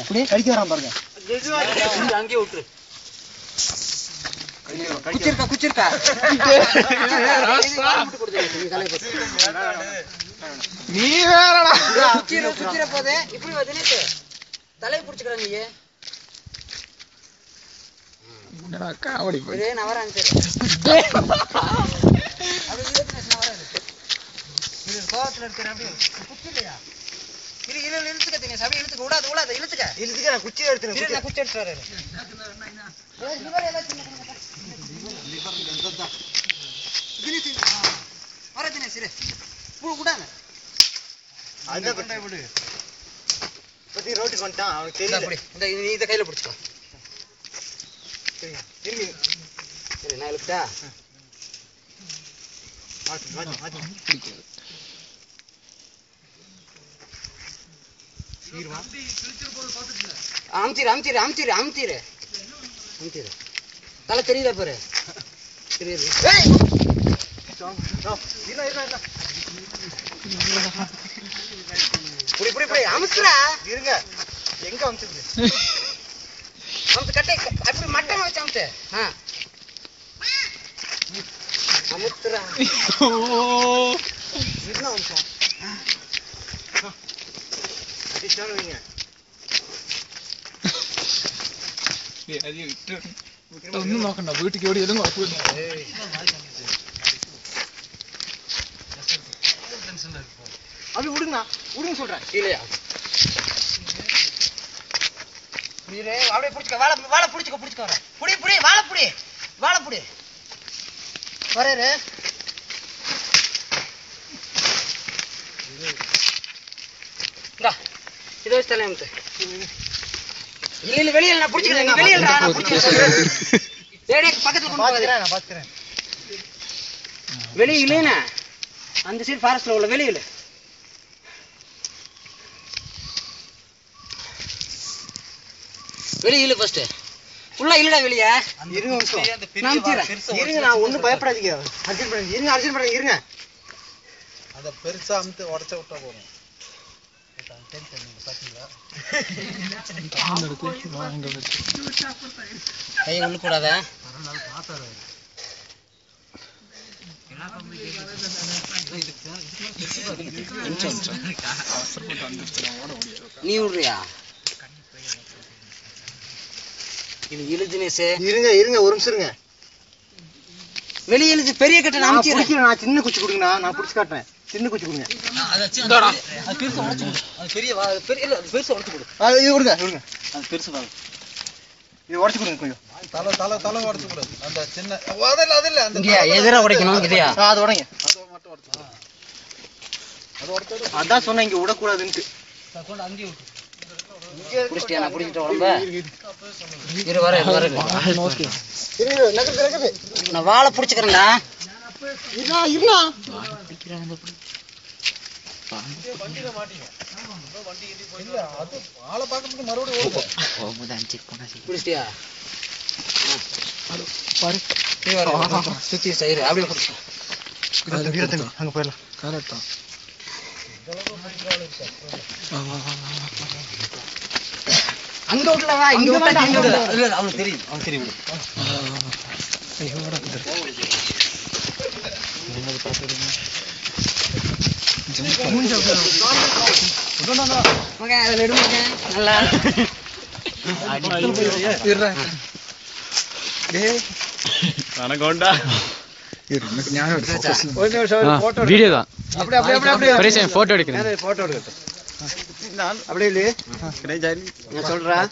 அப்படியே கடிக்க வராம பாருங்க. அங்கேயே விட்டுரு. குச்சிருக்கா நீ வேறடா குச்சிர போதே இப்படி வந்துட்டு தலையை பிடிச்சிக்கிறேன். நீ காமெடி இதே நான் வரேன் கோவத்தில் இருக்கிறேன். அப்படியே குச்சி இல்லையா இழுத்துக்க தெரியும். சபை இழுத்துக்க விடாது இழுத்துக்க. நான் குச்சி எடுத்துறேன். நான் குச்சி எடுத்து வரேன். ரோட்டுக்கு வந்துட்டான். அவனுக்கு தெரியல. இதை கையில பிடிச்சிக்கோ. சரி நான் இழுத்தா அமுத்திரு. தலை தெரியல பாரு. அமுத்துறா இருங்க. எங்க அமுத்துது? அமுத்து கட்டை அப்படி மட்டமா வச்சு அமுத்து. அமுத்துறா என்ன அமுத்தம்? அடிச்சானுங்க. ഒന്നും നോക്കണ്ട, വീട്ടിൽ ഓടിയാലും കുഴപ്പമില്ല. அப்படி விடுங்க சொல்றேன். இல்லையா அப்படியே பிடிச்சிக்க. வாழை பிடிச்சிக்க வர புடி வாழை புடி வரையரு. இதை வச்சு தலையமுத்து. இல்ல வெளியில நான் பிடிச்சிக்கிறேன். பக்கத்துல வெளியே இல்லைன்னா அந்த சைடு ஃபாரஸ்ட்ல உள்ள வெளியில வெளியில ஃபர்ஸ்ட் ஃபுல்லா இல்லடா வெளியே இருங்க. நான் ஒன்றும் பயப்படாதீங்க. அர்ஜென்ட் பண்ணாதீங்க. இருங்க. அதை பெருசா அமுத்து உடச்ச விட்டா போறோம். கை ஒண்ணு கூடாத. நீ விடுறியா? இது இழுதுனேசே. இருங்க ஒரு நிமிஷம் இருங்க. வெளியே இழுது பெரிய கட்டை நான் பிடிக்கிறேன். நான் சின்ன குச்சி கொடுங்கண்ணா. நான் பிடிச்சி காட்டுறேன். சின்ன குச்சி கொடுங்க. இது கொடுங்க. அது பெருசு தான். இது உடச்சு கொடுங்க கொஞ்சம். தலை உடச்சு கொடு. அந்த சின்ன அது இல்ல அந்த எதிரா உடைக்கணும். இதையா அது உடைங்க. அது மட்டும் உடச்சு. அது உடச்சு. அதான் சொன்னேன் இங்க விடக்கூடாதுன்ட்டு. அங்கேயே விட்டு புடிச்சிட்டியா? நான் புடிச்சிட்ட உடம்ப இரு வர நான் வாழை பிடிச்சிக்கிறேன்டா. புடிச்சிட்டியா? சுத்தி சைடு அப்படியே அங்க போயிடலாம். கரெக்டா அங்க விடலவா? இங்க விட்டா இங்க விடல. இல்ல அவனுக்கு தெரியும். வீடியோ தான். போட்டோ எடுக்கிறேன். அப்படியே சொல்றேன்.